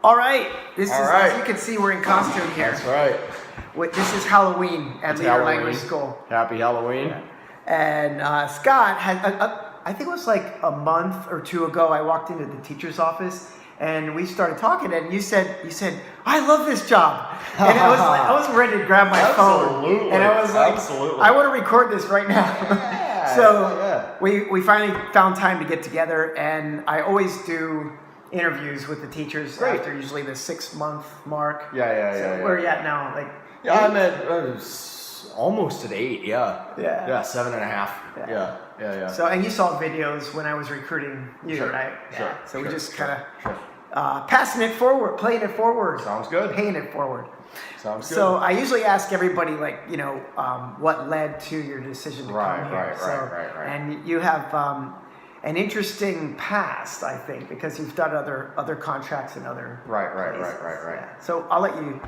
All right. All right. As you can see, we're in costume here. That's right. This is Halloween at Leader Language School. Happy Halloween. Yeah. And Scott had, I think it was like a month or two ago, I walked into the teacher's office and we started talking, and you said, I love this job. And I was ready to grab my phone. And I was like, I want to record this right now. Yeah, So we finally found time to get together, and I always do interviews with the teachers after usually the 6-month mark. Yeah. Where are you at now? Like, I'm at almost at 8. Yeah, 7.5. Yeah. So, and you saw videos when I was recruiting you, right? Sure. So we just kind of passing it forward, playing it forward. Sounds good. Paying it forward. Sounds good. So I usually ask everybody, like, what led to your decision to come here. Right. And you have an interesting past, I think, because you've done other contracts in other Right. Yeah. So I'll let you.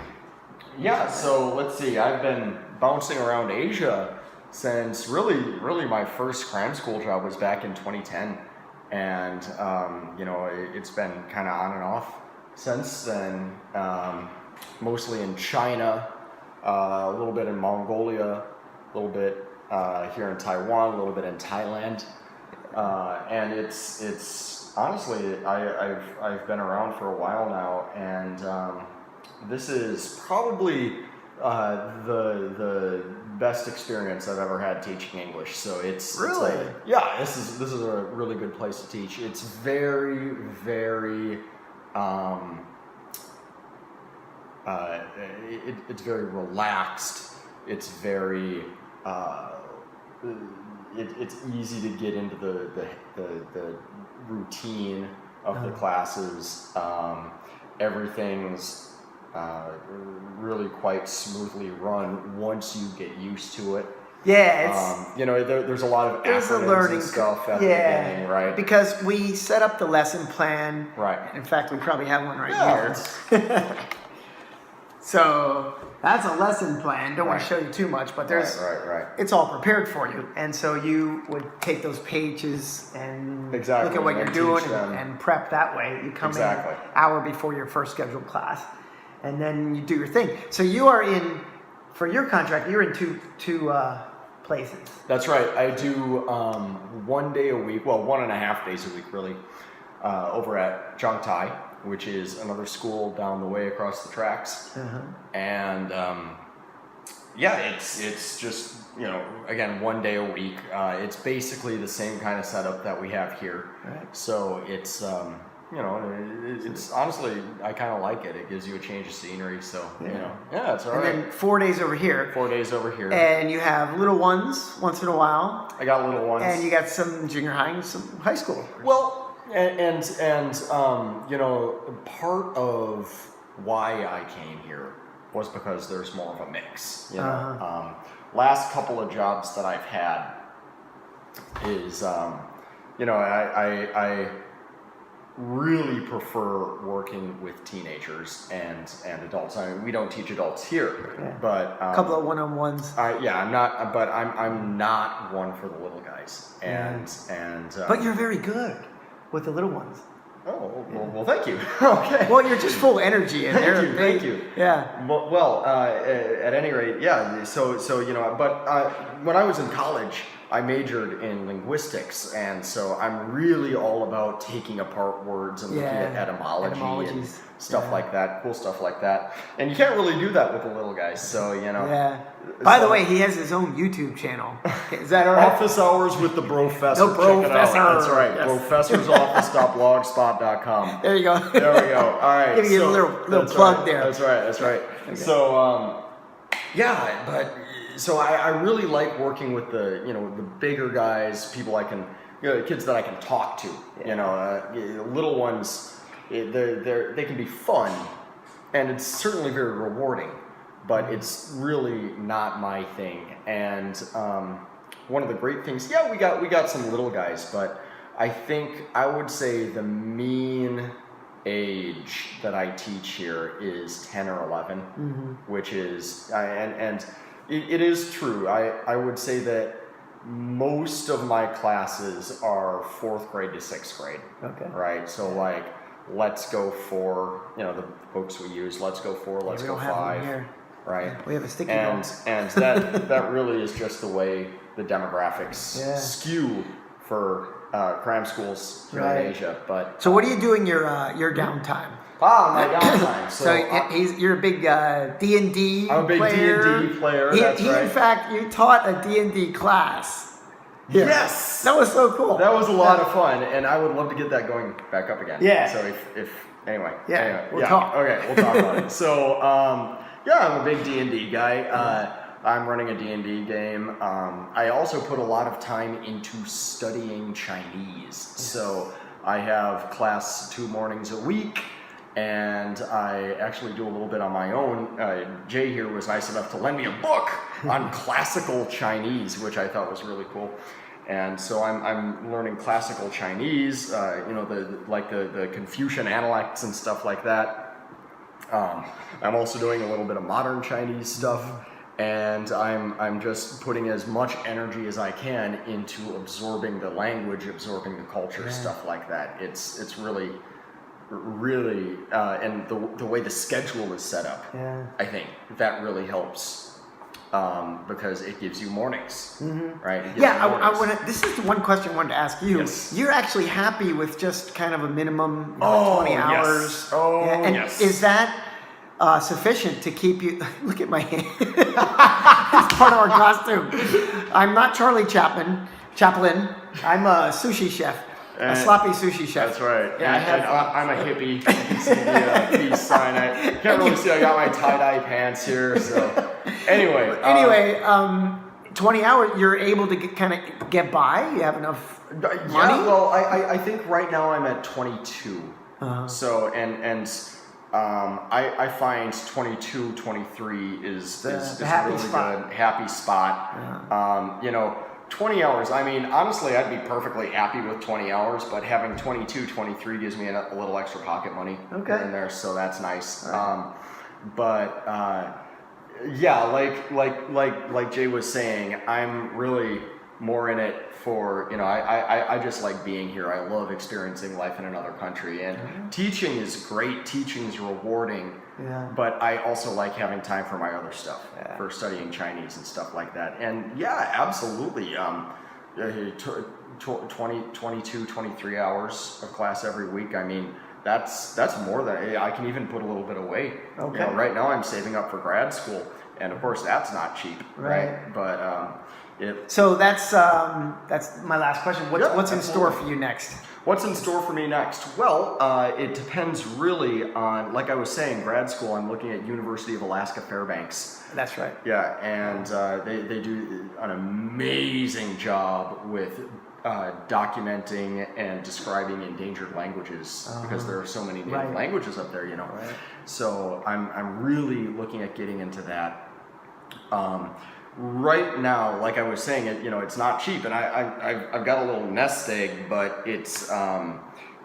Yeah, so let's see. I've been bouncing around Asia since really my first cram school job was back in 2010. And, it's been kind of on and off since then, mostly in China, a little bit in Mongolia, a little bit here in Taiwan, a little bit in Thailand. And it's honestly, I've been around for a while now, and this is probably the best experience I've ever had teaching English. So it's really this is a really good place to teach. It's very it's very relaxed. It's very it's easy to get into the routine of the classes. Everything's really quite smoothly run once you get used to it. Yeah, there's a lot of acronyms and stuff at the beginning, right? Because we set up the lesson plan. Right. In fact, we probably have one here. So that's a lesson plan. Don't want to show you too much, but there's it's all prepared for you. And so you would take those pages and look at what you're doing and prep that way. You come in an hour before your first scheduled class, and then you do your thing. So you are in, for your contract, you're in two places. That's right. I do 1 day a week, 1.5 days a week really, over at Changhua, which is another school down the way across the tracks. And it's just, again, 1 day a week. It's basically the same kind of setup that we have here. Right. So it's, it's honestly, I kind of like it. It gives you a change of scenery. So, it's all right. And then 4 days over here. 4 days over here. And you have little ones once in a while. I got little ones. And you got some junior high and some high school. Well, and part of why I came here was because there's more of a mix. Last couple of jobs that I've had is, I really prefer working with teenagers and adults. I mean, we don't teach adults here, but a couple of one-on-ones. I'm not one for the little guys, but you're very good with the little ones. Oh, well, thank you. Okay. Well, you're just full of energy, and thank you. Yeah. Well, at any rate, yeah. So but when I was in college, I majored in linguistics, and so I'm really all about taking apart words and looking at etymology and stuff like that, cool stuff like that. And you can't really do that with the little guys, so Yeah. By the way, he has his own YouTube channel. Is that all right? Office Hours with the BROfessor. The BROfessor. Check it out. That's right. Yes. BROfessorsoffice.blogspot.com. There you go. There we go. All right. Give you a little plug there. That's right. Okay. So, So I really like working with the bigger guys, people I can, kids that I can talk to. Little ones, they can be fun, and it's certainly very rewarding, but it's really not my thing. And one of the great things, we got some little guys, but I think I would say the mean age that I teach here is 10 or 11, which is It is true. I would say that most of my classes are 4th grade to 6th grade. Okay. Right. So Let's Go 4, the books we use, Let's Go 4, Let's we Go don't have them 5. here. Right. We have a sticky and note. and that really is just the way the demographics skew for cram schools here in Asia. But so what are you doing your downtime? My downtime. So you're a big D&D player. I'm a big D&D player. That's right. In fact, you taught a D&D class. Here. Yes, that was so cool. That was a lot of fun, and I would love to get that going back up again. Yeah. So if anyway, we'll talk. Okay, we'll talk about it. So I'm a big D&D guy. I'm running a D&D game. I also put a lot of time into studying Chinese. So I have class 2 mornings a week, and I actually do a little bit on my own. Jay here was nice enough to lend me a book on classical Chinese, which I thought was really cool. And so I'm learning classical Chinese, the Confucian analects and stuff like that. I'm also doing a little bit of modern Chinese stuff, and I'm just putting as much energy as I can into absorbing the language, absorbing the culture, stuff like that. It's really, and the way the schedule is set up, I think that really helps. Because it gives you mornings, right? I want to. This is the one question I wanted to ask you. Yes. You're actually happy with just kind of a minimum 20 hours? Yes. Is that sufficient to keep you? Look at my hand. It's part of our costume. I'm not Charlie Chaplin. I'm a sushi chef. A sloppy sushi chef. That's right. Yeah, I'm a hippie. You can see the peace sign. I can't really see. I got my tie-dye pants here. So anyway, 20 hours, you're able to kind of get by. You have enough money. Yeah, well, I think right now I'm at 22. So I find 22, 23 is the really spot. good. Happy spot. 20 hours, I mean, honestly, I'd be perfectly happy with 20 hours, but having 22, 23 gives me a little extra pocket money in there, so that's nice. Right. Like Jay was saying, I'm really more in it for, I just like being here. I love experiencing life in another country, and teaching is great. Teaching is rewarding. Yeah. But I also like having time for my other stuff, for studying Chinese and stuff like that. And absolutely, 22, 23 hours of class every week. I mean, that's more than I can even put a little bit away. Okay. Right now I'm saving up for grad school, and of course that's not cheap, right? But so that's my last question. What's in store for you next? What's in store for me next? Well, it depends really on, like I was saying, grad school. I'm looking at University of Alaska Fairbanks. That's right. Yeah, and they do an amazing job with documenting and describing endangered languages because there are so many native languages up there, Right. So I'm really looking at getting into that. Right now, like I was saying, it's not cheap, and I've got a little nest egg, but it's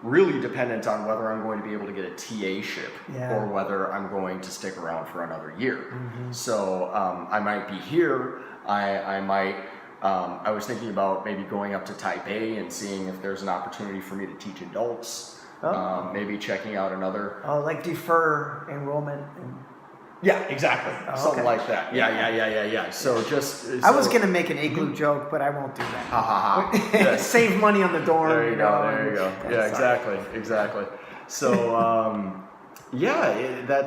really dependent on whether I'm going to be able to get a TA-ship or whether I'm going to stick around for another year. So I might be here. I might. I was thinking about maybe going up to Taipei and seeing if there's an opportunity for me to teach adults. Maybe checking out another. Like defer enrollment. Yeah, exactly. Something like that. Yeah. So I was gonna make an igloo joke, but I won't do that. Ha ha ha. Save money on the dorm. There you go. Yeah, exactly. So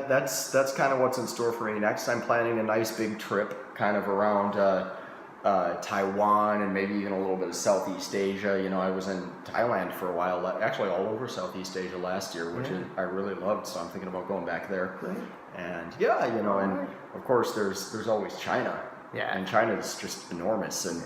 that's kind of what's in store for me next. I'm planning a nice big trip, kind of around Taiwan and maybe even a little bit of Southeast Asia. I was in Thailand for a while, actually all over Southeast Asia last year, which I really loved. So I'm thinking about going back there. Right. And and of course there's always China. Yeah. And China is just enormous, and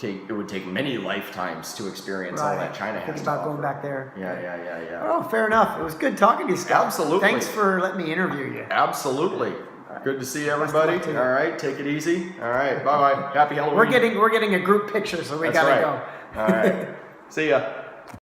it would take many lifetimes to experience all that China has to offer. Think about going back there. Yeah. Oh, fair enough. It was good talking to you, Scott. Absolutely. Thanks for letting me interview you. Absolutely. Good to see everybody. All right, take it easy. All right, bye. Happy Halloween. We're getting a group picture, so we gotta go. All right. See ya.